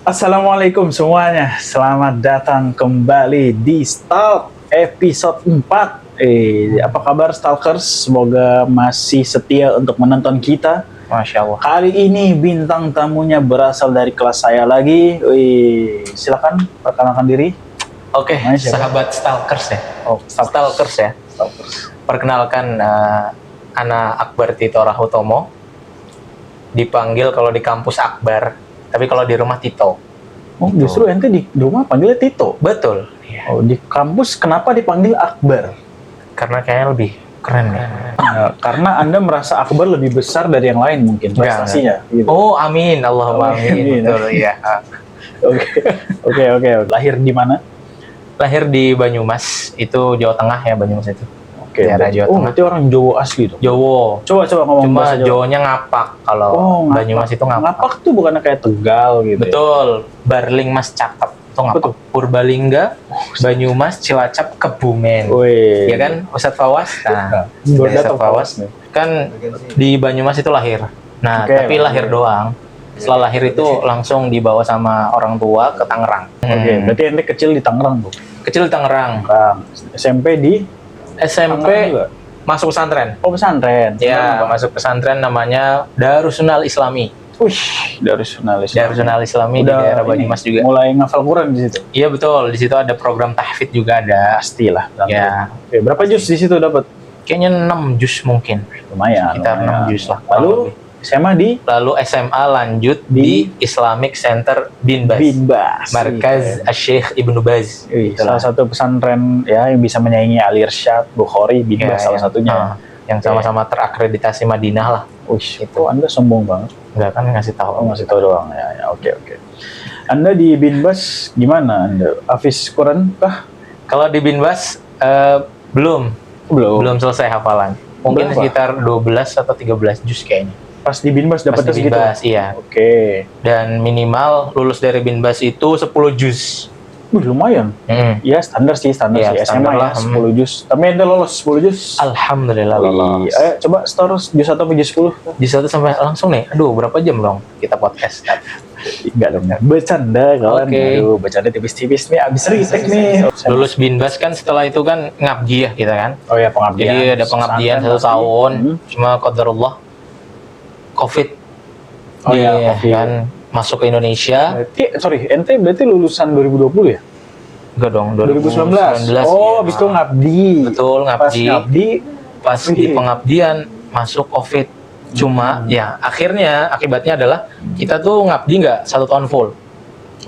Assalamualaikum semuanya, selamat datang kembali di Stalk episode 4. Apa kabar Stalkers? Semoga masih setia untuk menonton kita. Masya Allah. Kali ini bintang tamunya berasal dari kelas saya lagi. Silakan perkenalkan diri. Oke, Namanya siapa? sahabat Stalkers ya. Oh, Stalkers ya. Stalkers. Perkenalkan, Ana Akbar Tito Rahutomo. Dipanggil kalau di kampus Akbar, tapi kalau di rumah Tito. Oh, justru ente di rumah panggilnya Tito. Betul. Oh, di kampus kenapa dipanggil Akbar? Karena kayaknya lebih keren ya. Karena Anda merasa Akbar lebih besar dari yang lain mungkin prestasinya. Gitu. Oh, amin. Allahumma amin. Amin. Betul, iya. Oke. Lahir di mana? Lahir di Banyumas, itu Jawa Tengah ya, Banyumas itu. Oke. Daerah Jawa Tengah. Berarti orang Jawa asli tuh. Jawa. Coba ngomong Cuma bahasa Jawa. Jawanya ngapak, kalau Ngapak. Banyumas itu ngapak. Ngapak tuh bukannya kayak Tegal gitu. Betul. Barling Mas cakep. Itu ngapak. Betul. Purbalingga, Banyumas, Cilacap, Kebumen. Wih. Iya kan, Ustadz Fawas. Nah, Gua Ustadz datang Fawas nih. kan di Banyumas itu lahir. Nah, Oke, tapi lahir doang. Setelah lahir itu langsung dibawa sama orang tua ke Tangerang. Oke, berarti ente kecil di Tangerang tuh. Kecil di Tangerang. SMP di SMP Tangerang juga. masuk pesantren. Oh, pesantren. Ya, masuk pesantren namanya Darussunnal Islami. Wih, Darussunnal Islami. Darussunnal Islami di Udah daerah ini, Banyumas juga. Mulai ngafal Quran di situ. Iya betul, di situ ada program tahfidz juga ada. Pastilah. Ya, Oke, berapa juz di situ dapat? kayaknya 6 juz mungkin. Lumayan. Sekitar 6 juz lah. kurang Lalu lebih. SMA di Lalu SMA lanjut di Islamic Center Binbas. Binbas. Markaz Syekh Ibnu Baz. Salah satu pesantren ya yang bisa menyaingi Al Irsyad, Bukhari, Binbas Ya, salah satunya. Yang sama-sama terakreditasi Madinah lah. Itu Anda sombong banget. Enggak kan ngasih tahu. Oh, ngasih tahu doang ya. Oke. Anda di Binbas gimana Anda? Hafiz Quran kah? Kalau di Binbas belum selesai hafalan. Mungkin Berapa? sekitar 12 atau 13 juz kayaknya. Pas di Binbas Pas dapatnya di segitu. Binbas, iya. Oke. Dan minimal lulus dari Binbas itu 10 juz. Lumayan. Ya standar sih Iya, SMA standar ya lah. 10 juz. Tapi Anda lolos 10 juz. Alhamdulillah lolos. Ayo coba store juz 1 sampai juz 10. Di satu sampai langsung nih. Aduh, berapa jam dong kita podcast? Enggak dong. Bercanda kawan. Oke. Aduh, bercanda tipis-tipis nih abis retake nih. Lulus Binbas kan setelah itu kan ngabdi ya kita kan. Oh ya pengabdian. Jadi ada pengabdian Pesantren 1 tahun. pasti. Cuma qadarullah COVID. Oh iya, Iya, COVID. kan masuk ke Indonesia. Ente berarti lulusan 2020 ya? Enggak dong, 2019. 2019. Oh, iya. habis itu ngabdi. Betul, Pas ngabdi. ngabdi, Pas di pengabdian masuk COVID. Cuma ya akhirnya akibatnya adalah kita tuh ngabdi nggak 1 tahun full.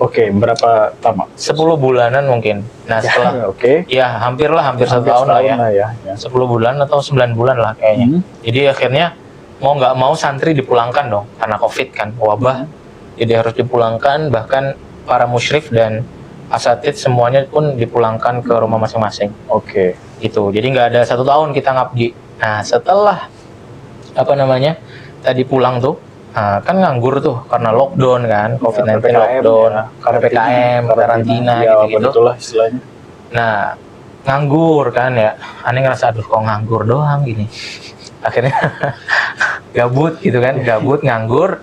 oke, berapa lama? 10 bulanan mungkin. Nah setelah Oke. ya hampir 1 tahun lah ya. 10 bulan atau 9 bulan lah kayaknya. Jadi akhirnya mau nggak mau santri dipulangkan dong karena COVID kan wabah. Jadi harus dipulangkan, bahkan para musyrif dan asatidz semuanya pun dipulangkan ke rumah masing-masing. Oke. Gitu. Jadi nggak ada 1 tahun kita ngabdi. Nah setelah tadi pulang tuh, kan nganggur tuh karena lockdown kan, COVID-19 PPKM, lockdown, ya. karena PPKM, karantina ya, gitu-gitu. betul lah istilahnya. Nah, nganggur kan ya. Aneh ngerasa aduh kok nganggur doang gini. Akhirnya gabut gitu kan, nganggur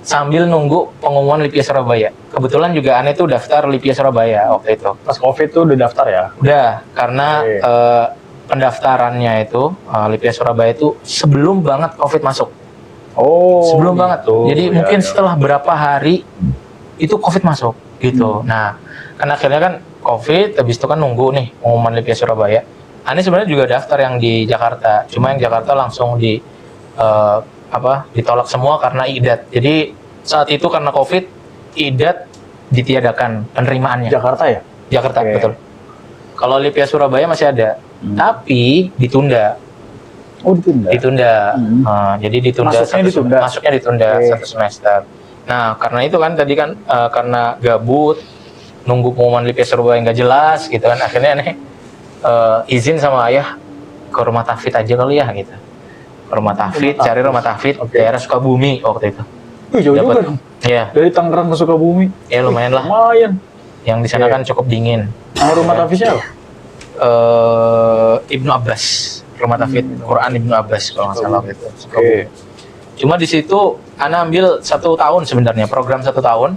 sambil nunggu pengumuman LIPIA Surabaya. Kebetulan juga aneh tuh daftar LIPIA Surabaya waktu itu. Pas COVID tuh udah daftar ya? Udah, karena Oke. pendaftarannya itu LIPIA Surabaya itu sebelum banget COVID masuk. Oh, Sebelum banget. gitu. Jadi Ya, mungkin ya. setelah berapa hari itu COVID masuk gitu. Nah, kan akhirnya kan COVID, habis itu kan nunggu nih pengumuman LIPIA Surabaya. Ani sebenarnya juga daftar yang di Jakarta, cuma yang Jakarta langsung ditolak semua karena idat. Jadi saat itu karena COVID, idat ditiadakan penerimaannya. Jakarta ya? Jakarta, Oke. betul. Kalau LIPIA Surabaya masih ada, tapi ditunda. Oh, ditunda. Jadi ditunda. Masuknya ditunda Oke. 1 semester. Nah, karena itu kan tadi kan karena gabut, nunggu pengumuman LIPIA Surabaya nggak jelas gitu kan, akhirnya nih izin sama ayah ke rumah tahfidz aja kali ya gitu. Ke rumah tahfidz, cari rumah tahfidz daerah Sukabumi waktu itu. Wih, jauh juga Dapat. dong. Iya, Dari Tangerang ke Sukabumi. ya lumayan lah. Lumayan. Yang di sana Oke. kan cukup dingin. Nah, rumah tahfidznya apa? Ibnu Abbas, rumah tahfidz Quran Ibnu Abbas kalau nggak salah gitu. Oke. Cuma di situ Ana ambil 1 tahun sebenarnya, program 1 tahun.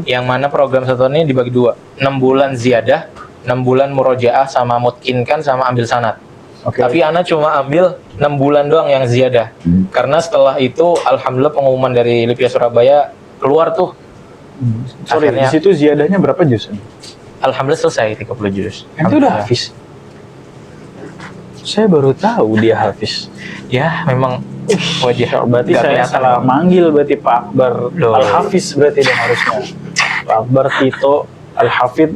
Yang mana program 1 tahun ini dibagi 2. 6 bulan ziyadah, 6 bulan murojaah sama mutkinkan sama ambil sanad. Tapi Ana cuma ambil 6 bulan doang yang ziyadah. Karena setelah itu alhamdulillah pengumuman dari Lipia Surabaya keluar tuh. Sorry, Akhirnya- di situ ziyadahnya berapa juz? Alhamdulillah selesai 30 juz. Itu udah hafiz. Saya baru tahu dia hafiz. Ya, memang wajah Berarti nggak saya kelihatan. salah manggil berarti Pak Akbar Loh. Al-Hafiz berarti dong harusnya. Pak Akbar Tito Al-Hafid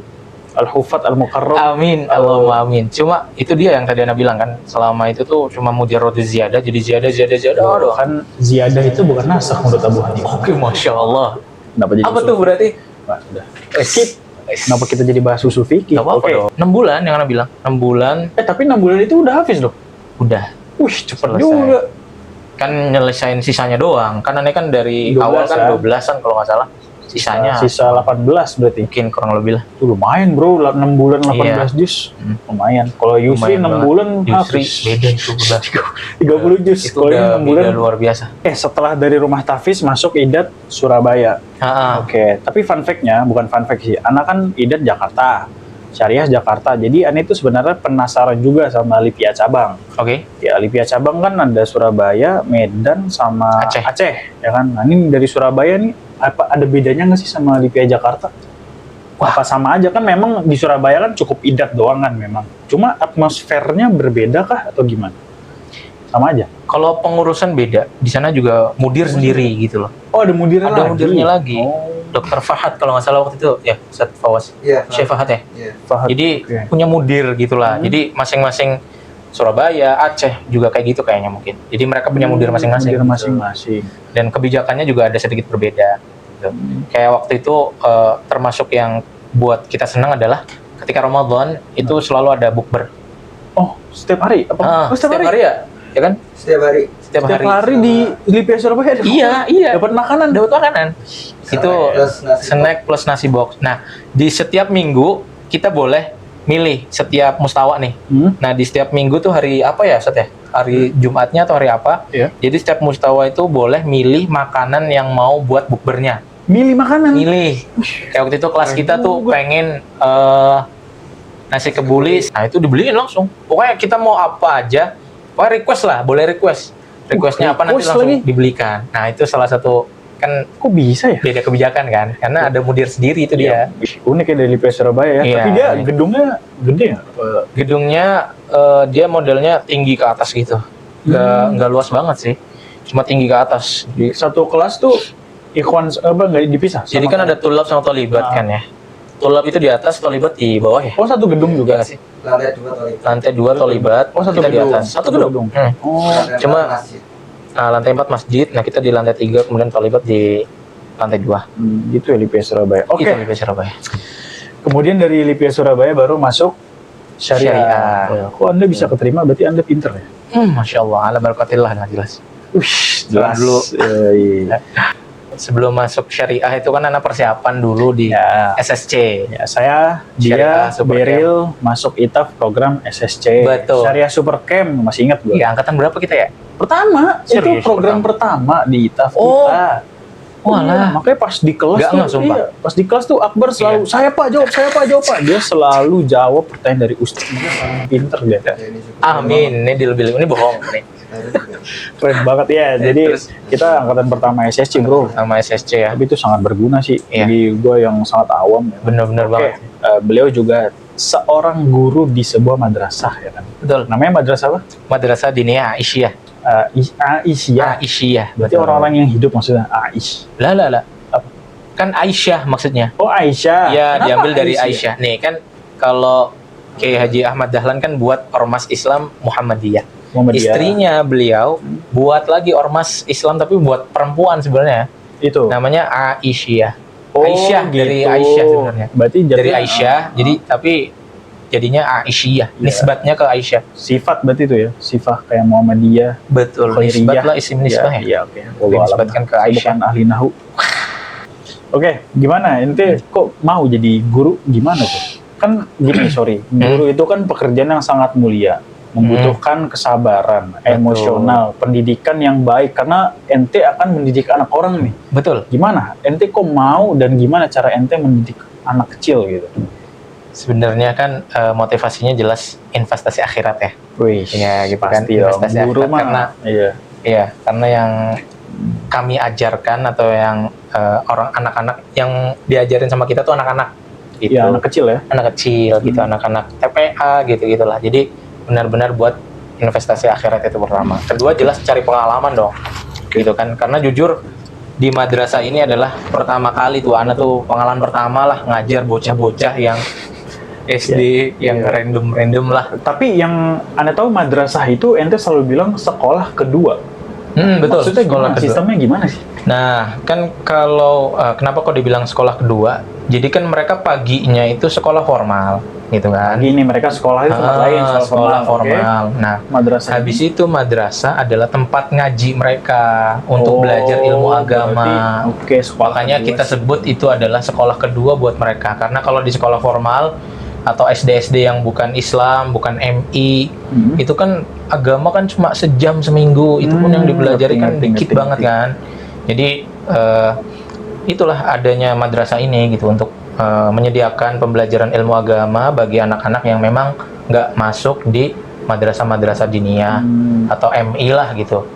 Al-Hufat Al-Mukarram. Amin, Allahumma amin. Cuma itu dia yang tadi Ana bilang kan, selama itu tuh cuma mujarrad ziyadah, jadi ziyadah. Aduh, Kan ziyadah itu bukan nasakh menurut Abu Hanifah. oke, masya Allah. Kenapa jadi Apa usul tuh berarti? fikih? Nah, udah. Skip. Kenapa kita jadi bahas usul fikih? Gak apa-apa Oke. dong. 6 bulan yang Ana bilang. 6 bulan Tapi 6 bulan itu udah hafiz loh. udah. Wih, cepet Selesai. juga. Kan nyelesain sisanya doang. Kan Ana kan dari 12-an. awal kan 12-an kalau nggak salah. Sisanya Sisa 18 berarti. mungkin kurang lebih lah. Itu lumayan bro, 6 bulan 18 juz. Lumayan. Kalau Yusri Lumayan 6 banget. bulan Yusri hafiz. beda itu udah. 30 juz. Itu Kalau ini udah 6 bulan. beda luar biasa. Setelah dari rumah tahfiz masuk Idat Surabaya. Oke, tapi fun fact-nya bukan fun fact sih. Anak kan Idat Jakarta, Syariah Jakarta. Jadi Ana itu sebenarnya penasaran juga sama Lipia cabang. Oke. Ya Lipia cabang kan ada Surabaya, Medan, sama Aceh. ya kan. Nah ini dari Surabaya nih, apa ada bedanya nggak sih sama Lipia Jakarta? Apa sama aja kan? Memang di Surabaya kan cukup Idat doang kan memang. Cuma atmosfernya berbeda kah atau gimana? Sama aja. Kalau pengurusan beda, di sana juga mudir sendiri gitu loh. Oh ada mudirnya Ada lagi. mudirnya lagi. Oh, Dokter Fahad kalau nggak salah waktu itu ya, Ustadz Fawaz. Iya. Syekh Fahad ya. Iya. Fahad. Jadi Oke. punya mudir gitulah. Jadi masing-masing Surabaya, Aceh juga kayak gitu kayaknya mungkin. Jadi mereka punya mudir masing-masing. Mudir masing-masing. Dan kebijakannya juga ada sedikit berbeda. Gitu. Kayak waktu itu termasuk yang buat kita senang adalah ketika Ramadan itu selalu ada bukber. Oh setiap hari? Apa? Oh, setiap hari ya? Ya kan? Setiap hari. Setiap Setiap hari. hari di Lipia Surabaya ada Iya. dapat makanan. Dapat makanan. Itu Plus nasi snack plus nasi box. Nah, di setiap minggu kita boleh milih setiap mustawa nih. Nah, di setiap minggu tuh hari apa ya, Ustaz ya? Hari Jumatnya atau hari apa? Iya. Jadi setiap mustawa itu boleh milih makanan yang mau buat bukbernya. Milih makanan. Milih. Kayak waktu itu kelas kita tuh pengen nasi kebuli. Nah, itu dibeliin langsung. Pokoknya kita mau apa aja, pokoknya request lah, boleh request. Requestnya apa nanti request langsung lagi? dibelikan. Nah, itu salah satu kan Kok bisa ya? beda kebijakan kan, karena ada mudir sendiri itu dia. Unik ya dari Lipia Surabaya ya. Iya. Tapi dia gedungnya gede ya? Gedungnya dia modelnya tinggi ke atas gitu, nggak luas banget sih, cuma tinggi ke atas. Satu kelas tuh ikhwan apa nggak dipisah? Jadi kan ada tulab sama tolibat kan ya. Tulab itu di atas, tolibat di bawah ya. Oh satu gedung Juga juga. nggak sih? Lantai 2 toilet. Lantai 2 tolibat, Oh satu kita di gedung. atas. Satu gedung. Oh. Lantai Cuma- 4 masjid. Nah, lantai 4 masjid, nah kita di lantai 3, kemudian tolibat di lantai 2. Gitu ya Lipia Surabaya. Oke. Itu di Surabaya. Kemudian dari Lipia Surabaya baru masuk Syariah. Syariah. Kok Anda bisa keterima? Berarti Anda pinter ya? Masya Allah, ala barakatillah, nah jelas. Ush, jelas. dulu. Iya. Sebelum masuk syariah itu kan anak persiapan dulu di Ya. SSC. Ya, saya Syariah dia Super Beril masuk ITAF program SSC. Betul. Syariah Super Camp masih ingat gue. Iya, angkatan berapa kita ya? Pertama, Serius, itu program pertama di ITAF Oh. kita. Walah. Iya, makanya pas di kelas Nggak tuh, ngeh, sumpah. iya, pas di kelas tuh Akbar selalu saya Pak jawab, Dia selalu jawab pertanyaan dari Ustaz. Dia paling pinter dia. Ya, ini juga. Amin, ini dilebih ini bohong nih. Saya juga. Keren banget ya. Jadi terus? kita angkatan pertama SSC bro. Sama SSC ya. Tapi itu sangat berguna sih. Iya. Bagi gue yang sangat awam. Ya. Bener-bener Oke, banget. beliau juga seorang guru di sebuah madrasah ya kan. Betul. Namanya madrasah apa? Madrasah Diniyah Aisyah. Aisyah. Aisyah. Berarti orang-orang yang hidup maksudnya Aisyah. Lah. Kan Aisyah maksudnya. Oh Aisyah. Ya, Kenapa diambil dari Aisyah. Nih kan kalau Kiai Haji Ahmad Dahlan kan buat ormas Islam Muhammadiyah. Muhammadiyah. Istrinya beliau buat lagi ormas Islam tapi buat perempuan sebenarnya. Itu. Namanya Aisyah. Oh, Aisyah dari gitu. Aisyah sebenarnya. Berarti Dari jadinya, Aisyah, jadi tapi jadinya Aisyah. Iya. Nisbatnya ke Aisyah. sifat berarti itu ya. Sifat kayak Muhammadiyah. Betul. Khairiyah. Nisbat lah isim nisbah ya. Iya, oke. Wallahu alam. Dinisbatkan ke Saya Aisyah. bukan ahli nahu. Oke, gimana? Ente kok mau jadi guru? Gimana tuh? Kan gini, sorry. Guru itu kan pekerjaan yang sangat mulia. membutuhkan kesabaran, emosional, pendidikan yang baik karena ente akan mendidik anak orang nih. Betul. Gimana? Ente kok mau dan gimana cara ente mendidik anak kecil gitu? Sebenarnya kan motivasinya jelas investasi akhirat ya. Wih, Ya gitu kan, pasti dong. investasi Guru akhirat mah, karena iya. karena yang kami ajarkan atau yang orang anak-anak yang diajarin sama kita tuh anak-anak gitu. Iya, anak kecil ya. Anak kecil gitu, anak-anak TPA gitu-gitulah. Jadi benar-benar buat investasi akhirat itu pertama. Kedua jelas cari pengalaman dong. Gitu kan. Karena jujur di madrasah ini adalah pertama kali tuh anak tuh pengalaman pertama lah ngajar bocah-bocah yang SD yang random-random lah. Tapi yang Anda tahu madrasah itu ente selalu bilang sekolah kedua. Betul. Maksudnya Sekolah gimana? kedua. Sistemnya gimana sih? Nah, kan kalau kenapa kok dibilang sekolah kedua? Jadi kan mereka paginya itu sekolah formal, gitu kan? Gini mereka sekolah itu tempat lain, sekolah formal. Oke. Nah, Madrasah habis itu madrasah adalah tempat ngaji mereka untuk belajar ilmu agama. Sekolah Makanya kedua. kita sebut itu adalah sekolah kedua buat mereka. Karena kalau di sekolah formal atau SD-SD yang bukan Islam, bukan MI, itu kan agama kan cuma sejam seminggu. Itu pun yang dipelajari kan dikit banget kan. Jadi itulah adanya madrasah ini gitu untuk menyediakan pembelajaran ilmu agama bagi anak-anak yang memang nggak masuk di madrasah-madrasah diniyah atau MI lah gitu.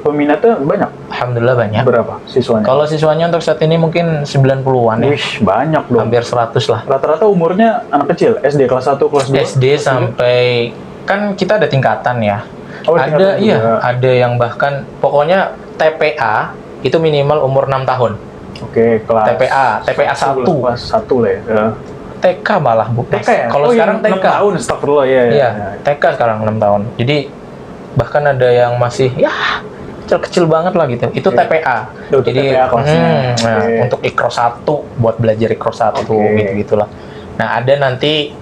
Peminatnya banyak? Alhamdulillah banyak. Berapa siswanya? Kalau siswanya untuk saat ini mungkin 90-an ya. Wih, banyak dong. Hampir 100 lah. Rata-rata umurnya anak kecil, SD kelas 1, kelas 2? SD sampai kan kita ada tingkatan ya. Oh, ada tingkatan juga. ada yang bahkan pokoknya TPA itu minimal umur 6 tahun. Oke, kelas TPA 1. Kelas 1 lah ya. TK malah bu. TK ya? Kalau sekarang TK. 6 tahun, astagfirullah ya. Iya, TK sekarang 6 tahun. Jadi bahkan ada yang masih ya kecil-kecil banget lah gitu. Itu TPA. Untuk Jadi TPA kelasnya. nah, Oke. untuk Ikro 1 buat belajar Ikro 1 Oke. gitu-gitulah. Nah, ada nanti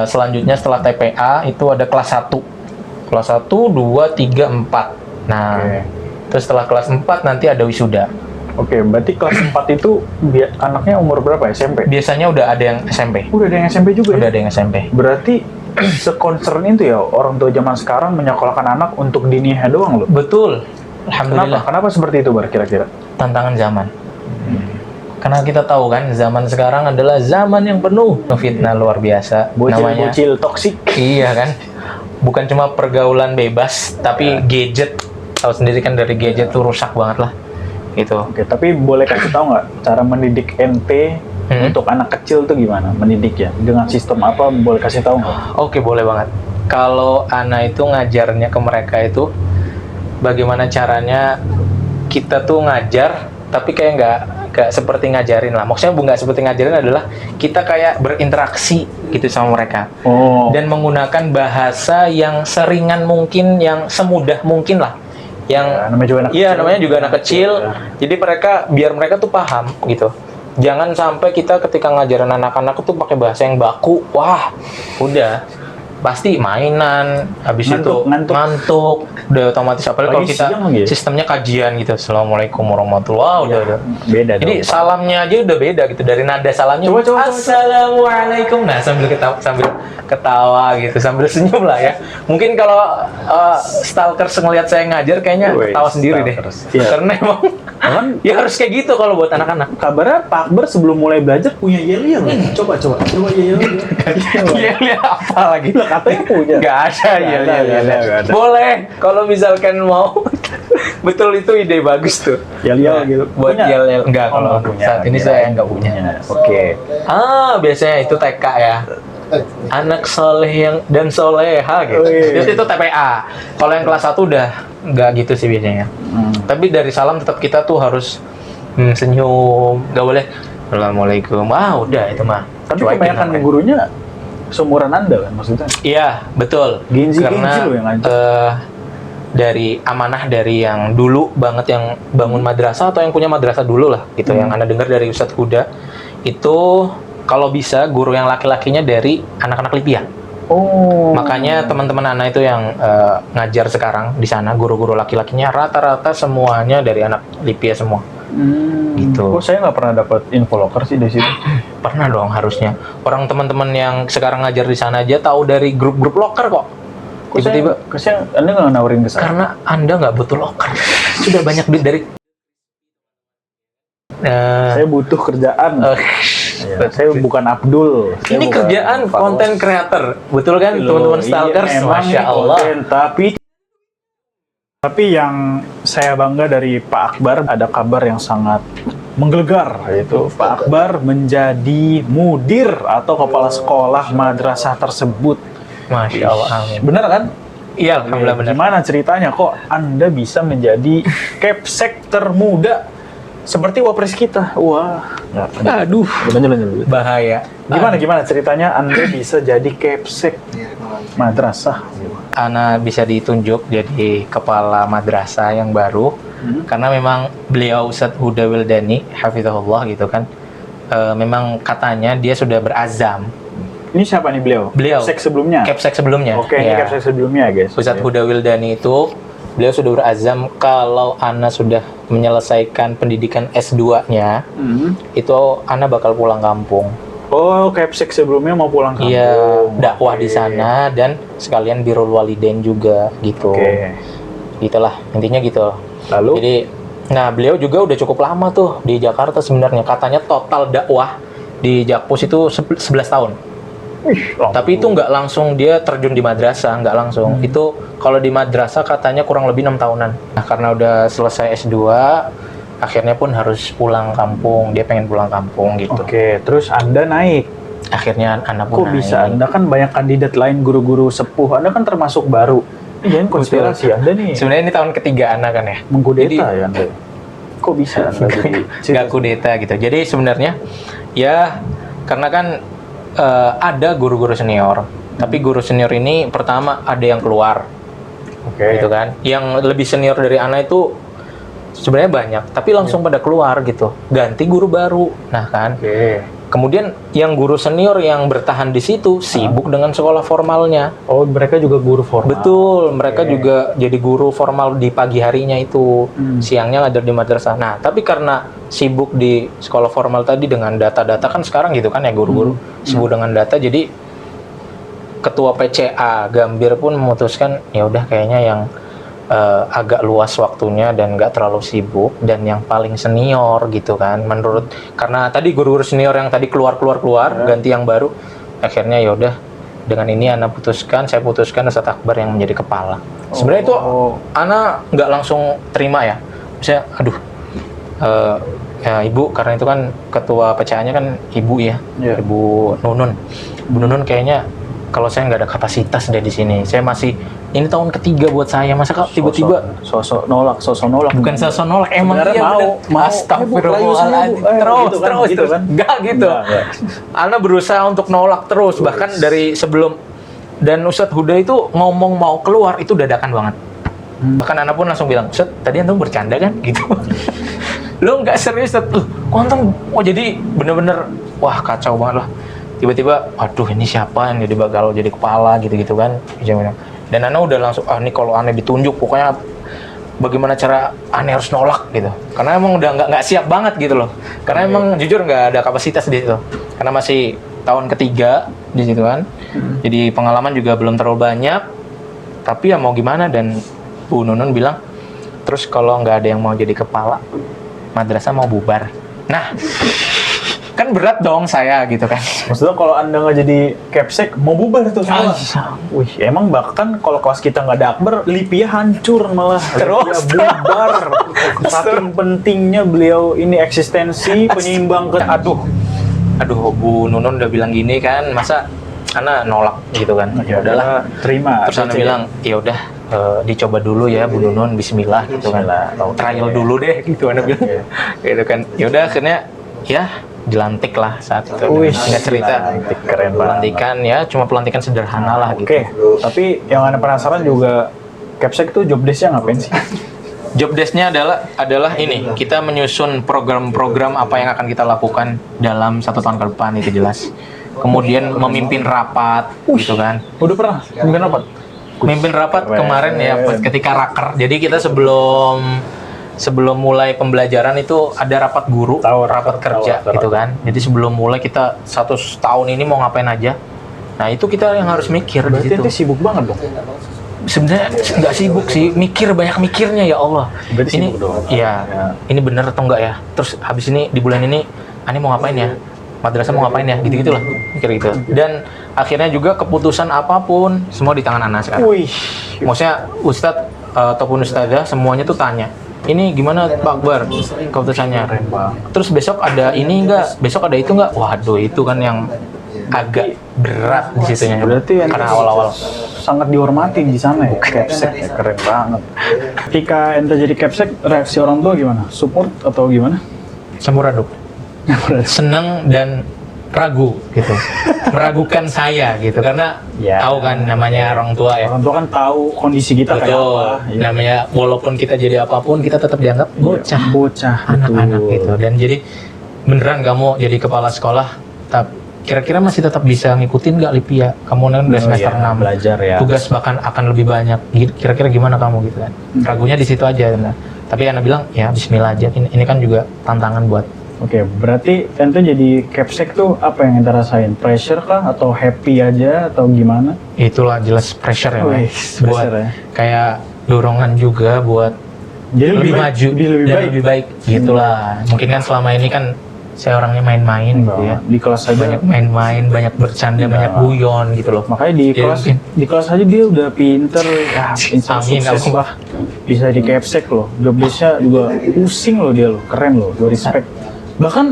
selanjutnya setelah TPA itu ada kelas 1. Kelas 1, 2, 3, 4. Nah, Oke. terus setelah kelas 4 nanti ada wisuda. Oke, berarti kelas 4 itu anaknya umur berapa? SMP? Biasanya udah ada yang SMP. Udah ada yang SMP juga Udah ya? ada yang SMP. Berarti se-concern itu ya orang tua zaman sekarang menyekolahkan anak untuk diniyah doang loh. Betul. Alhamdulillah. Kenapa seperti itu Bar kira-kira? Tantangan zaman. Karena kita tahu kan zaman sekarang adalah zaman yang penuh fitnah luar biasa. Namanya Bocil-bocil toksik. iya kan. Bukan cuma pergaulan bebas, tapi gadget. Tahu sendiri kan dari gadget tuh rusak banget lah. Gitu. Oke, tapi boleh kasih tahu nggak cara mendidik ente untuk anak kecil tuh gimana? Mendidiknya dengan sistem apa? Boleh kasih tahu nggak? Oke, boleh banget. Kalau Ana itu ngajarnya ke mereka itu bagaimana caranya kita tuh ngajar tapi kayak nggak seperti ngajarin lah. Maksudnya nggak seperti ngajarin adalah kita kayak berinteraksi gitu sama mereka. Oh. Dan menggunakan bahasa yang seringan mungkin, yang semudah mungkin lah. Yang namanya juga anak iya, kecil. namanya juga anak kecil. Jadi biar mereka tuh paham gitu. Jangan sampai kita ketika ngajarin anak-anak tuh pakai bahasa yang baku. Wah, udah pasti mainan, habis itu ngantuk, udah otomatis. Apalagi kalau kita sistemnya kajian gitu, assalamualaikum warahmatullahi udah. Beda. Jadi salamnya aja udah beda gitu, dari nada salamnya. Coba. Assalamualaikum. Nah, sambil ketawa gitu, sambil senyum lah ya. Mungkin kalau stalkers ngelihat saya ngajar kayaknya ketawa sendiri deh. Iya. Karena emang ya harus kayak gitu kalau buat anak-anak. Kabarnya Pak Akbar sebelum mulai belajar punya yel-yel. Coba yel-yel. Yel-yel apa lagi? Katanya punya. Gak ada yel-yel. Boleh kalau misalkan mau. Betul, itu ide bagus tuh. Yel-yel gitu. Buat yel-yel. Enggak, kalau saat ini saya nggak punya. Oke. Biasanya itu TK ya. Anak soleh dan soleha gitu. Itu TPA. Kalau yang kelas 1 udah nggak gitu sih biasanya. Tapi dari salam tetap kita tuh harus senyum, nggak boleh assalamualaikum. Udah itu mah. Tapi kebanyakan gurunya seumuran Anda kan maksudnya? Iya, betul. Karena loh yang dari amanah dari yang dulu banget yang bangun madrasah atau yang punya madrasah dulu lah gitu. Yang Anda dengar dari Ustadz Huda itu kalau bisa guru yang laki-lakinya dari anak-anak Lipia. Makanya teman-teman Ana itu yang ngajar sekarang di sana, guru-guru laki-lakinya rata-rata semuanya dari anak Lipia semua. Gitu. Saya nggak pernah dapat info loker sih di situ. Pernah dong harusnya. Orang teman-teman yang sekarang ngajar di sana aja tahu dari grup-grup loker kok. Tiba-tiba kasihan Anda nggak nawarin ke saya? karena Anda nggak butuh loker. Sudah banyak duit dari Saya butuh kerjaan. Ya, saya bukan Abdul. Saya ini bukan kerjaan Faros. konten creator. Betul kan teman-teman stalkers? Iya, memang Masya ini Allah. konten, tapi yang saya bangga dari Pak Akbar, ada kabar yang sangat menggelegar, yaitu Pak Akbar menjadi mudir atau kepala sekolah madrasah tersebut. Masya Allah. Amin. Bener kan? Iya, alhamdulillah benar. Gimana ceritanya kok Anda bisa menjadi Kepsek termuda seperti wapres kita? Wah, Aduh, lanjut. bahaya. Gimana ceritanya Anda bisa jadi Kepsek madrasah? Ana bisa ditunjuk jadi kepala madrasah yang baru karena memang beliau Ustadz Huda Wildani hafizahullah gitu kan, memang katanya dia sudah berazam. Ini siapa nih beliau? Beliau. Kepsek sebelumnya? Kepsek sebelumnya. Oke, ini Ya. Kepsek sebelumnya guys. Ustadz Huda Wildani itu beliau sudah berazam kalau Ana sudah menyelesaikan pendidikan S2-nya, itu Ana bakal pulang kampung. Oh, Kepsek sebelumnya mau pulang kampung. Iya, dakwah Oke. di sana dan sekalian birrul walidain juga gitu. Oke. Gitulah, intinya gitu. Lalu? Jadi, nah beliau juga udah cukup lama tuh di Jakarta sebenarnya. Katanya total dakwah di Jakpus itu 11 tahun. Tapi itu nggak langsung dia terjun di madrasah, nggak langsung. Itu kalau di madrasah katanya kurang lebih 6 tahunan. Nah, karena udah selesai S2, akhirnya pun harus pulang kampung. Dia pengen pulang kampung gitu. Oke, terus Anda naik. Akhirnya anak pun Kok bisa? naik. Anda kan banyak kandidat lain, guru-guru sepuh. Anda kan termasuk baru. Ini jangan konspirasi Anda nih. Sebenarnya ini tahun ketiga anak kan ya. Mengkudeta ya Anda. Kok bisa Anda jadi? Nggak kudeta gitu. Jadi sebenarnya ya karena kan ada guru-guru senior. Tapi guru senior ini pertama ada yang keluar. Oke. Gitu kan. Yang lebih senior dari Ana itu sebenarnya banyak, tapi langsung pada keluar gitu. Ganti guru baru. Nah kan. Oke. Kemudian yang guru senior yang bertahan di situ sibuk dengan sekolah formalnya. Oh, mereka juga guru formal. Betul, mereka Oke. juga jadi guru formal di pagi harinya itu. Siangnya ngajar di madrasah. Nah, tapi karena sibuk di sekolah formal tadi dengan data-data kan sekarang gitu kan ya guru-guru sibuk dengan data, jadi ketua PCA Gambir pun memutuskan ya udah kayaknya yang agak luas waktunya dan nggak terlalu sibuk dan yang paling senior gitu kan menurut, karena tadi guru-guru senior yang tadi keluar ganti yang baru, akhirnya ya udah dengan ini saya putuskan Ustadz Akbar yang menjadi kepala. Sebenarnya itu Ana nggak langsung terima ya, misalnya aduh ya ibu, karena itu kan ketua PCA-nya kan ibu ya, Ibu Nunun kayaknya kalau saya nggak ada kapasitas deh di sini. Saya masih, ini tahun ketiga buat saya, masa kak tiba-tiba sosok nolak. bukan sosok nolak, emang Sebenarnya iya mau. Astagfirullahaladzim. Terus kan? enggak gitu. Enggak. Ana berusaha untuk nolak terus, bahkan dari sebelum, dan Ustadz Huda itu ngomong mau keluar itu dadakan banget. Bahkan Ana pun langsung bilang, Ustadz tadi antum bercanda kan gitu. Lo nggak serius Ustadz, konten, jadi bener-bener wah kacau banget lah. Tiba-tiba, aduh ini siapa yang jadi bakal jadi kepala gitu-gitu kan. Dan Ana udah langsung, ini kalau Ana ditunjuk pokoknya bagaimana cara Ana harus nolak gitu. Karena emang udah nggak siap banget gitu loh. Karena emang jujur nggak ada kapasitas di situ. Karena masih tahun ketiga di situ kan. Jadi pengalaman juga belum terlalu banyak. Tapi ya mau gimana, dan Bu Nunun bilang, terus kalau nggak ada yang mau jadi kepala, madrasah mau bubar. Nah, kan berat dong saya gitu kan. Maksudnya kalau Anda nggak jadi Kepsek, mau bubar tuh semua. Wih, emang bahkan kalau kelas kita nggak ada Akbar, Lipia hancur malah. Terus, Lipia bubar. Saking pentingnya beliau ini eksistensi, penyeimbang ke... Aduh, Bu Nunun udah bilang gini kan, masa Ana nolak gitu kan. Ya udahlah, terima. terus Ana bilang, ya udah dicoba dulu ya Bu Nunun, bismillah gitu kan. Trial dulu deh gitu Ana bilang. Gitu kan. Ya udah akhirnya ya dilantik lah saat itu. Nggak cerita. Keren banget. Pelantikan ya, cuma pelantikan sederhana lah gitu. Oke, tapi yang Anda penasaran juga, Kepsek itu job desk-nya ngapain sih? Job desk-nya adalah ini, kita menyusun program-program apa yang akan kita lakukan dalam 1 tahun ke depan, itu jelas. Kemudian memimpin rapat gitu kan. Udah pernah memimpin rapat? Mimpin rapat kemarin ya ketika raker. Jadi kita sebelum mulai pembelajaran itu ada rapat guru, rapat kerja gitu kan. Jadi sebelum mulai kita 1 tahun ini mau ngapain aja. Nah, itu kita yang harus mikir di Berarti situ. itu sibuk banget dong. sebenarnya nggak sibuk sih, banyak mikirnya ya Allah. Berarti Ini sibuk dong. iya, ini bener atau enggak ya? Terus habis ini di bulan ini Ani mau ngapain ya? Madrasah mau ngapain ya? Gitu-gitulah, mikir gitu. Dan akhirnya juga keputusan apapun semua di tangan Ana sekarang. Wih, Maksudnya Ustadz ataupun Ustadzah semuanya tuh tanya, ini gimana Pak Akbar keputusannya? Terus besok ada ini enggak? Besok ada itu enggak? Waduh, itu kan yang agak berat di situnya. berarti Karena awal-awal. sangat dihormati di sana ya. Capsek ya, keren banget. Ketika ente jadi capsek, reaksi orang tua gimana? Support atau gimana? Campur aduk. Senang dan ragu gitu. Meragukan saya gitu karena Ya. tahu kan namanya orang tua ya. Orang tua kan tahu kondisi kita kayak Betul. apa. Iya. Namanya walaupun kita jadi apapun kita tetap dianggap bocah. Bocah, Anak-anak betul. gitu. Dan jadi beneran kamu jadi kepala sekolah kira-kira masih tetap bisa ngikutin nggak Lipia? Kamu kan udah semester 6 belajar ya. tugas bahkan akan lebih banyak. Kira-kira gimana kamu gitu kan? Ragunya di situ aja. Nah. Tapi Ana bilang ya Bismillah aja. Ini kan juga tantangan buat. Oke, berarti ente jadi capsek tuh apa yang ente rasain? Pressure kah atau happy aja atau gimana? Itulah jelas pressure ya, Wih, Mas. Buat pressure ya. kayak dorongan juga buat Jadi lebih maju lebih dan baik. lebih baik gitulah. Mungkin kan selama ini kan saya orangnya main-main gitu ya. Di kelas aja Banyak main-main, banyak bercanda, banyak guyon gitu loh. makanya di Jadi kelas mungkin- di kelas aja dia udah pinter ya, insya Allah Amin, sukses amin. lah, bisa di capsek loh, jobdesknya juga pusing loh dia loh, keren loh, gue respect. Bahkan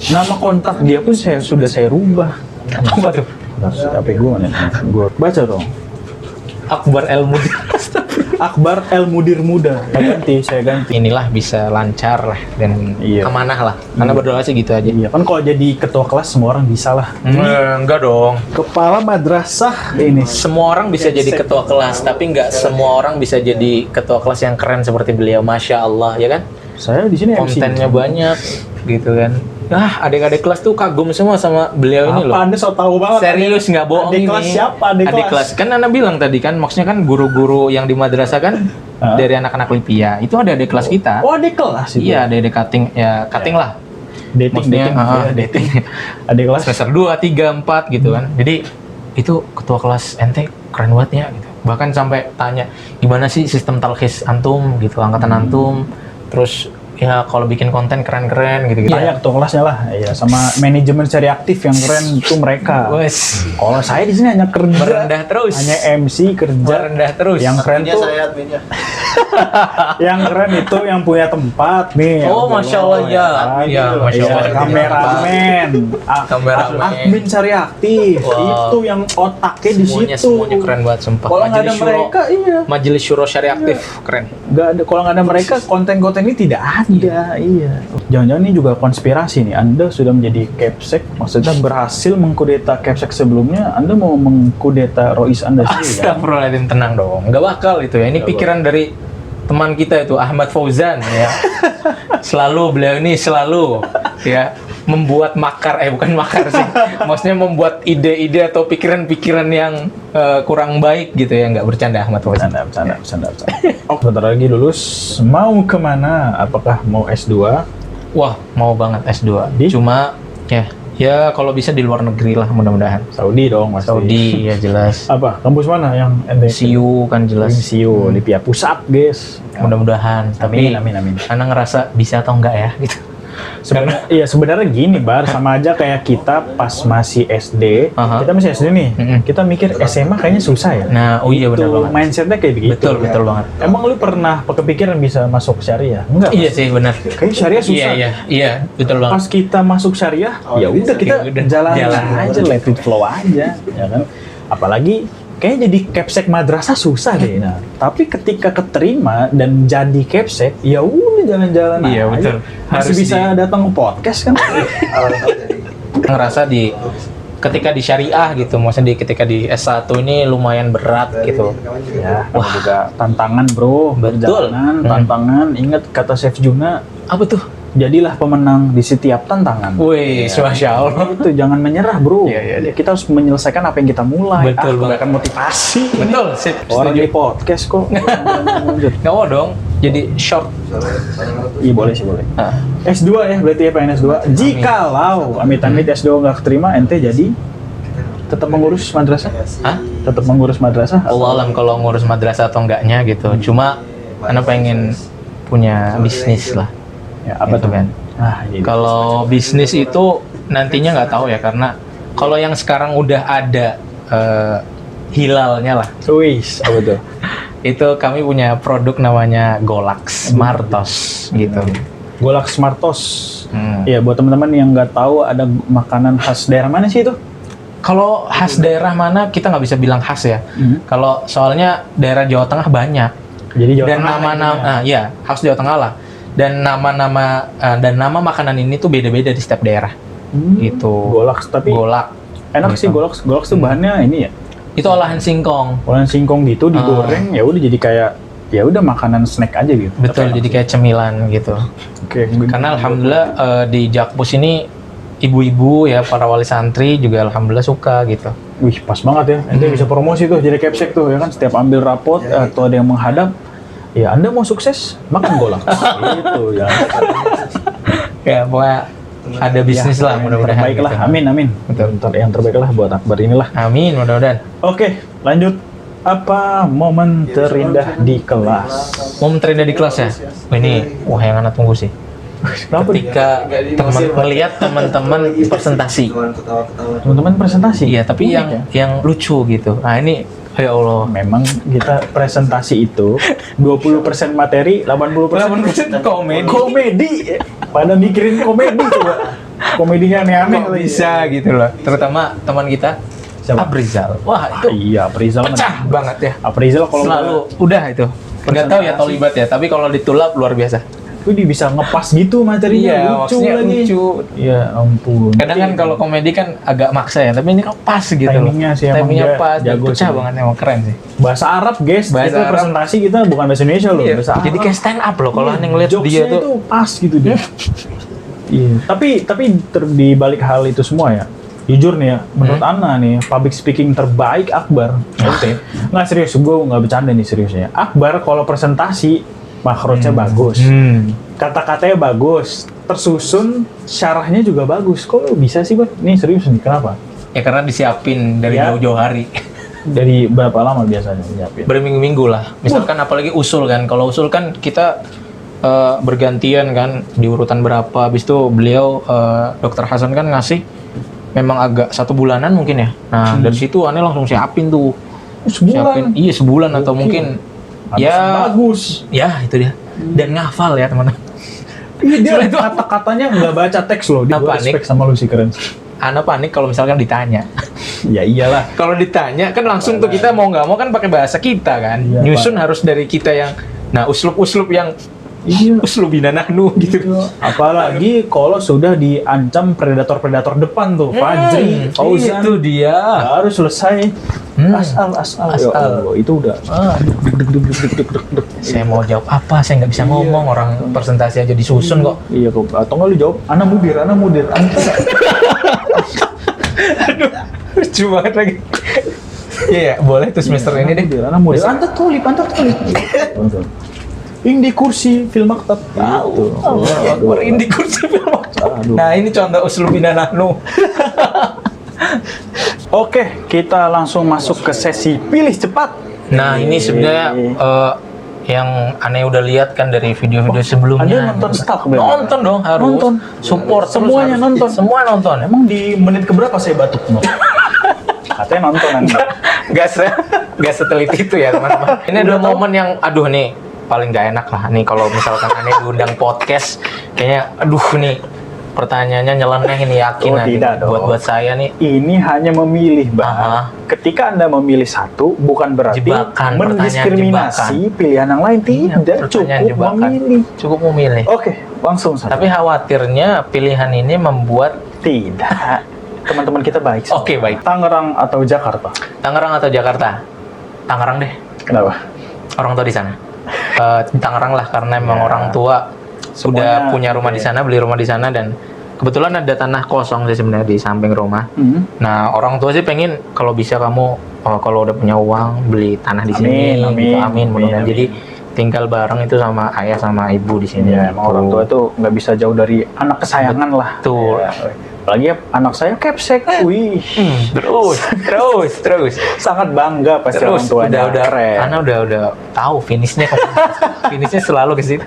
nama kontak dia pun sudah saya rubah. Apa tuh? HP gue mana? Gue baca dong. Akbar Ilmu. Akbar El Mudir Muda. Saya ganti. Inilah bisa lancar lah dan Iya. kemanah lah. Karena berdoa sih gitu aja. Iya kan kalau jadi ketua kelas semua orang bisa lah. Enggak dong. Kepala madrasah ini. Semua orang bisa jadi ketua kelas, tapi nggak semua orang bisa jadi ketua kelas yang keren seperti beliau. Masya Allah, ya kan? Saya di sini MC. Kontennya banyak, gitu kan? Adik-adik kelas tuh kagum semua sama beliau ini loh. Apa Anda so tahu banget? Serius nggak bohong Adik ini. kelas siapa? Adik kelas? Kan Anda bilang tadi kan, maksudnya kan guru-guru yang di madrasah kan Hah? dari anak-anak Lipia. Itu ada adik kelas kita. Oh, adik kelas itu. Iya, ada adik cutting, ya cutting lah. Dating, Maksudnya, Iya, dating. Adik kelas. Semester 2, 3, 4 gitu kan. Jadi itu ketua kelas ente keren banget ya gitu. Bahkan sampai tanya gimana sih sistem talkhis antum gitu, angkatan antum. Terus ya kalau bikin konten keren-keren gitu. Tanya ketua kelasnya lah. Iya, sama manajemen seri aktif yang keren itu mereka. Wes, Kalau saya di sini hanya kerja. merendah terus. Hanya MC kerja. merendah terus. Yang keren tuh yang keren itu yang punya tempat nih. Oh, Masya Allah, ya. Ya, Masya Allah. Kameramen, Kameramen. admin sari aktif, Wow. itu yang otaknya di situ. Semuanya keren banget sumpah. Kalau nggak ada mereka, iya. Majelis Syuro Syariah Aktif, keren. Nggak ada. Kalau nggak ada mereka, konten-konten ini tidak ada. Iya. Jangan-jangan ini juga konspirasi nih. Anda sudah menjadi capsek, maksudnya berhasil mengkudeta capsek sebelumnya. Anda mau mengkudeta Rois Anda sendiri kan? Astagfirullahaladzim, tenang dong. Nggak bakal itu ya. Ini Nggak pikiran dari teman kita itu Ahmad Fauzan ya. Beliau ini selalu ya membuat makar, bukan makar sih. Maksudnya membuat ide-ide atau pikiran-pikiran yang kurang baik gitu ya. Nggak bercanda Ahmad Fauzan. Bercanda. Oh, bentar lagi lulus. Mau kemana? Apakah mau S2? Wah, mau banget S2. Di? Cuma ya kalau bisa di luar negeri lah mudah-mudahan. Saudi dong, Mas. Saudi ya jelas. Apa? Kampus mana yang ente? MCU kan jelas. MCU, Lipia Pusat, guys. Mudah-mudahan. Tapi Amin. Ana ngerasa bisa atau enggak ya gitu. Sebenarnya gini, Bar, sama aja kayak kita pas masih SD. Aha. Kita masih SD nih. Mm-mm. Kita mikir SMA kayaknya susah ya. Nah, oh iya benar Itu banget. mindsetnya kayak begitu. Betul banget. Emang lu pernah kepikiran bisa masuk syariah? Enggak. Iya sih benar. Kayaknya syariah susah. Iya, betul banget. Pas kita masuk syariah, ya udah kita Ya udah, jalan jalan aja, let it flow aja, ya kan. Apalagi kayaknya jadi capsek madrasah susah deh. Nah, tapi ketika keterima dan jadi capsek, ya udah jalan-jalan Iya, aja. betul. Harus Harus bisa datang ke podcast kan. Ngerasa ketika di syariah gitu, maksudnya ketika di S1 ini lumayan berat gitu. Ya, wah juga tantangan, Bro. Betul. Perjalanan, tantangan. Ingat kata Chef Juna, Apa tuh? jadilah pemenang di setiap tantangan. Wih, Masya Allah. Itu jangan menyerah, Bro. Iya. Kita harus menyelesaikan apa yang kita mulai. Betul banget. Kan motivasi. Betul, sip. Orang Setuju. di podcast kok. Lanjut. Nggak mau dong, jadi short. Iya boleh sih, boleh. Nah, S2 ya, berarti ya pengen S2. Jikalau amit-amit S2 nggak keterima, ente jadi tetap mengurus madrasah? Hah? Tetap mengurus madrasah? Allah alam kalau ngurus madrasah atau enggaknya gitu. Cuma Ana pengen punya bisnis lah. Ya, apa Gitu tuh kan. Gitu. Kalau bisnis itu nantinya nggak tahu ya, karena kalau yang sekarang udah ada hilalnya lah. Wis, apa tuh? Itu kami punya produk namanya Golax Smartos gitu. Golak Smartos. Hmm. Ya, buat teman-teman yang nggak tahu ada makanan khas daerah mana sih itu? Kalau khas daerah mana kita nggak bisa bilang khas ya. Kalau soalnya daerah Jawa Tengah banyak. Jadi Jawa Dan Tengah nama-nama, ya khas Jawa Tengah lah. Dan nama makanan ini tuh beda-beda di setiap daerah. Gitu. Golak, tapi Golak. enak Gitu. sih golak. Golak tuh bahannya ini ya. Itu olahan singkong. Olahan singkong gitu digoreng, ya udah jadi kayak ya udah makanan snack aja gitu. Betul, Tapi jadi enak kayak cemilan gitu. sih. Oke. Karena alhamdulillah di Jakpus ini ibu-ibu ya, para wali santri juga alhamdulillah suka gitu. Wih, pas banget ya. Ente bisa promosi tuh jadi capsek tuh ya kan, setiap ambil rapot atau ada yang menghadap, ya Anda mau sukses makan golak. Gitu ya. Ya pokoknya ada bisnis lah mudah-mudahan. Baiklah, gitu. amin. Betul. Bentar, yang terbaik lah buat Akbar inilah. Amin, mudah-mudahan. Oke, lanjut. Apa momen terindah di kelas? Momen terindah di kelas ya? Oh, ini yang anak tunggu sih. Kenapa nih? Ketika melihat teman-teman presentasi. Teman-teman presentasi? Iya, tapi Unik yang lucu gitu. Nah ini, ya Allah. Memang kita presentasi itu 20% materi, 80% komedi. Pada mikirin komedi coba. Komedinya aneh-aneh Kok bisa gitu loh. Terutama teman kita, Siapa? Abrizal. Wah itu Iya, Aprizal pecah banget ya. Aprizal kalau Selalu udah itu. Nggak tahu ya Tolibat ya, tapi kalau ditulap luar biasa. itu dia bisa ngepas gitu materinya, Iya, lucu maksudnya lagi. lucu. Ya ampun. Kadang kan kalau komedi kan agak maksa ya, tapi ini kok pas gitu loh. Timingnya sih emang Timingnya dia pas, dan jago pecah sih. banget, emang keren sih. Bahasa Arab, guys. Bahasa itu Arab. presentasi kita bukan bahasa Indonesia loh, Iya, bahasa Arab. jadi kayak stand up loh kalau Iya, aneh ngeliat dia jokesnya tuh. itu pas gitu dia. Iya. Tapi di balik hal itu semua ya, jujur nih ya, menurut Ana nih, public speaking terbaik Akbar. Oke. Nggak serius, gue nggak bercanda nih seriusnya. Akbar kalau presentasi, makrotnya bagus. Kata-katanya bagus, tersusun, syarahnya juga bagus. Kok lu bisa sih, Bang? Nih serius nih, kenapa? Ya karena disiapin dari Ya. jauh-jauh hari. Dari berapa lama biasanya nyiapin? Berminggu-minggu lah. Misalkan apalagi usul kan. Kalau usul kan kita bergantian kan di urutan berapa. Habis itu beliau Dr. Hasan kan ngasih memang agak 1 bulanan mungkin ya. Nah dari situ aneh langsung siapin tuh. Siapin, iya sebulan atau mungkin ya Bagus. ya itu dia. Dan ngafal ya teman-teman. Iya, dia Cuma itu kata-katanya nggak baca teks loh. Dia Nah, gua panik. respect sama lu sih, keren. Ana panik kalau misalkan ditanya. Ya iyalah. Kalau ditanya kan langsung tuh kita mau nggak mau kan pakai bahasa kita kan. Iya, Nyusun harus dari kita yang, nah uslub-uslub yang Iya. uslubina nahnu gitu. Apalagi kalau sudah diancam predator-predator depan tuh, Fajri, Fauzan, Itu dia. harus selesai. Asal. Ya Allah, itu udah. Saya mau jawab apa? Saya nggak bisa ngomong. Orang presentasi aja disusun kok. Iya kok. Atau nggak lu jawab, ana mudir. Lucu banget lagi. Iya, boleh tuh semester ini deh. Ana mudir. Anta tulip. Ing di kursi film maktab. Tahu. Barin di kursi film. Aduh. Nah ini contoh uslubina nahnu. Oke, kita langsung masuk ke sesi pilih cepat. Nah ini sebenarnya yang aneh udah lihat kan dari video-video sebelumnya. Anda nonton stuck, Bang? Nonton dong harus. Nonton. Support terus Semuanya harus. nonton. Semua nonton. Emang di menit keberapa saya batuk? Katanya nonton Anda. Gak seteliti itu ya teman-teman. Ini adalah momen yang aduh nih paling gak enak lah nih kalau misalkan aneh diundang podcast kayaknya aduh nih pertanyaannya nyeleneh ini yakin Oh, tidak dong. buat saya nih. Ini hanya memilih, Bang. Aha. Ketika Anda memilih satu, bukan berarti Jebakan, mendiskriminasi pilihan yang lain. Tidak, pertanyaan cukup jebakan. memilih. Cukup memilih. Oke, langsung saja. Tapi khawatirnya pilihan ini membuat Tidak. Teman-teman kita baik. semua. Oke, baik. Tangerang atau Jakarta? Tangerang atau Jakarta? Tangerang deh. Kenapa? Orang tua di sana. Tangerang lah karena emang Ya. orang tua Semuanya, udah punya rumah di sana, beli rumah di sana dan kebetulan ada tanah kosong sih sebenarnya di samping rumah. Nah, orang tua sih pengen kalau bisa kamu kalau udah punya uang beli tanah di sini. Amin. Mudah-mudahan. Jadi tinggal bareng itu sama ayah sama ibu di sini. Ya, emang orang tua itu nggak bisa jauh dari anak kesayangan lah. Betul. Ya. Apalagi anak saya Capsek. Wih. Terus. Sangat bangga pasti orang tuanya. udah keren. Ana udah tahu finishnya finishnya selalu ke situ.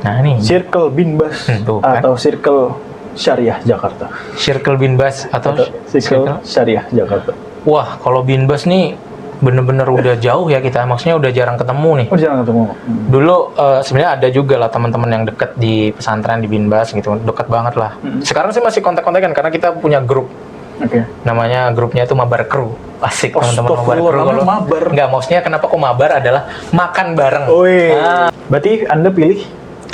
Nah nih, Circle Binbas tuh kan. atau Circle Syariah Jakarta. Circle Binbas atau Circle Syariah Jakarta. Wah, kalau Binbas nih bener-bener udah jauh ya kita, maksudnya udah jarang ketemu nih. Oh, jarang ketemu. Dulu sebenarnya ada juga lah teman-teman yang deket di pesantren di Binbas gitu, deket banget lah. Sekarang sih masih kontak-kontakan karena kita punya grup. Oke. Namanya grupnya itu Mabar Crew. Asik teman-teman Mabar Crew. Astagfirullah, mabar. Enggak, maksudnya kenapa kok Mabar adalah makan bareng. Wih. Nah, Berarti Anda pilih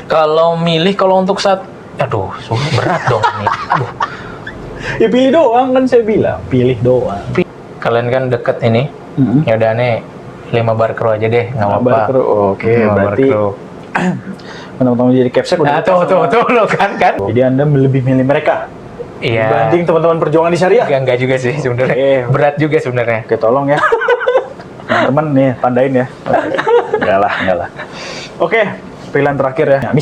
kalau milih kalau untuk saat aduh, berat dong ini. Aduh. ya pilih doang kan saya bilang, pilih doang. Kalian kan deket ini. Ya udah nih 5 Bar Crew aja deh, nggak apa-apa. Mabar Crew. Oke, 5 Bar berarti Crew. teman-teman jadi Capsek udah. Nah, tuh lo kan. Jadi Anda lebih milih mereka Iya. dibanding teman-teman perjuangan di Syariah. Enggak juga sih sebenarnya. Berat juga sebenarnya. Oke, tolong ya. Teman-teman nih, tandain ya. Enggak lah. Oke, pilihan terakhir ya. Nah,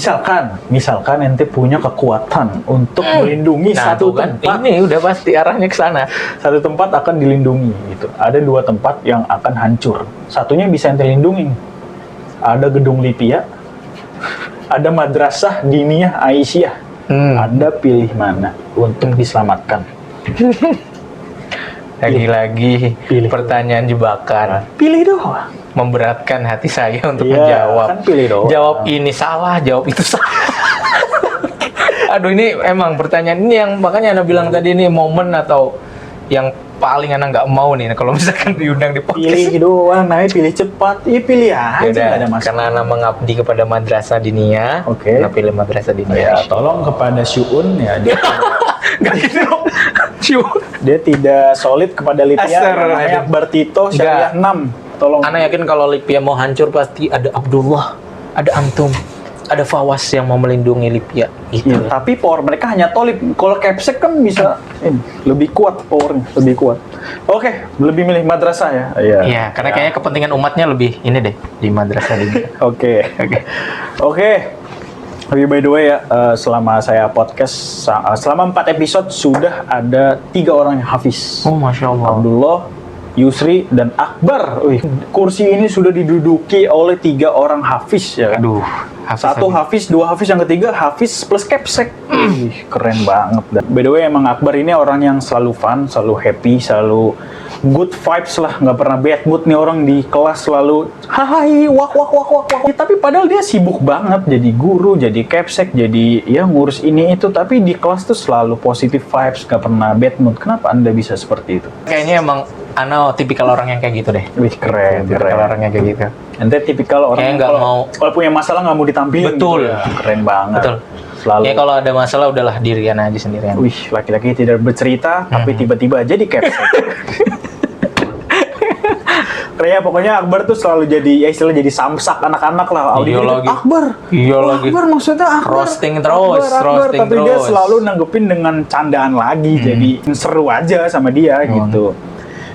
misalkan ente punya kekuatan untuk melindungi satu tuh kan, tempat. ini udah pasti arahnya ke sana. Satu tempat akan dilindungi gitu. Ada 2 tempat yang akan hancur. Satunya bisa ente lindungi. Ada gedung Lipia, ada madrasah diniyah Aisyah. Anda pilih mana untuk diselamatkan? Lagi-lagi Pilih. pertanyaan jebakan. Pilih doang. Memberatkan hati saya untuk Iya, menjawab. kan pilih doang. Jawab ini salah, jawab itu salah. Aduh, ini emang pertanyaan ini yang makanya Anda bilang tadi ini momen atau yang paling Anda nggak mau nih kalau misalkan diundang di podcast. Pilih doang, namanya pilih cepat. Iya pilih aja, Yaudah, nggak ada masalah. karena Anda mengabdi kepada Madrasah Diniyah, Oke. Anda pilih Madrasah Ya, Diniyah. tolong kepada Syuun ya. Nggak gitu dong. Dia tidak solid kepada Lipia. Aster, Namanya aduh. Akbar Tito Syariah 6. Tolong. Ana yakin kalau Lipia mau hancur pasti ada Abdullah, ada Antum, ada Fawas yang mau melindungi Lipia gitu. Iya, tapi power mereka hanya tolip. Kalau Capsek kan bisa lebih kuat powernya, lebih kuat. Oke, lebih milih madrasah ya. Iya, karena kayaknya kepentingan umatnya lebih ini deh di madrasah ini. Oke. Tapi by the way ya, selama saya podcast, selama 4 episode sudah ada 3 orang yang hafiz. Oh, Masya Allah. Abdullah, Yusri, dan Akbar. Wih, kursi ini sudah diduduki oleh 3 orang hafiz ya kan? Aduh, Satu hafiz, 2 hafiz, yang ketiga hafiz plus Capsek. Wih, keren banget. By the way, emang Akbar ini orang yang selalu fun, selalu happy, selalu good vibes lah, nggak pernah bad mood nih orang di kelas, selalu hai wak. Tapi padahal dia sibuk banget jadi guru, jadi Capsek, jadi ya ngurus ini itu, tapi di kelas tuh selalu positive vibes, nggak pernah bad mood. Kenapa Anda bisa seperti itu? Kayaknya emang Ana tipikal orang yang kayak gitu deh. Wih, keren. Tipikal orang yang kayak gitu. Ente tipikal orang Kayak yang nggak mau- kalau punya masalah nggak mau ditampilin. Betul. Gitu ya. Keren banget. Betul. Selalu. Ya kalau ada masalah udahlah dirian aja sendirian. Wih, laki-laki tidak bercerita, tapi tiba-tiba jadi Capsek. Kayak pokoknya Akbar tuh selalu jadi, ya istilah jadi samsak anak-anak lah. Iya Audit lagi. Akbar. Iya Oh, lagi. Akbar maksudnya Akbar. Roasting terus, roasting tapi dia terus. selalu nanggepin dengan candaan lagi. Jadi seru aja sama dia gitu.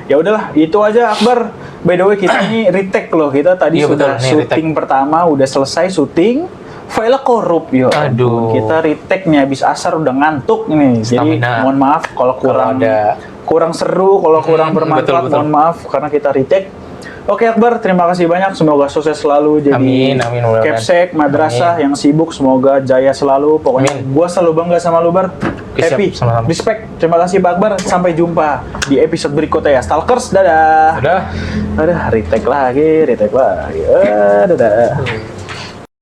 Ya udahlah, itu aja Akbar. By the way, kita ini retake loh. Kita tadi Iya, sudah betul, nih, syuting pertama, udah selesai syuting. File korup ya. Aduh. Kita retake nih habis asar udah ngantuk nih. Jadi Stamina. mohon maaf kalau kurang ada- kurang seru, kalau kurang bermanfaat, betul. mohon maaf karena kita retake. Oke Akbar, terima kasih banyak. Semoga sukses selalu jadi Amin, mudah-mudahan. Capsek, madrasah yang sibuk. Semoga jaya selalu. Pokoknya Amin. gua selalu bangga sama lu, Bar. Siap, Happy, sama-sama. respect. Terima kasih Pak Akbar. Sampai jumpa di episode berikutnya ya. Stalkers, dadah. Udah. Aduh, retake lagi. Dadah.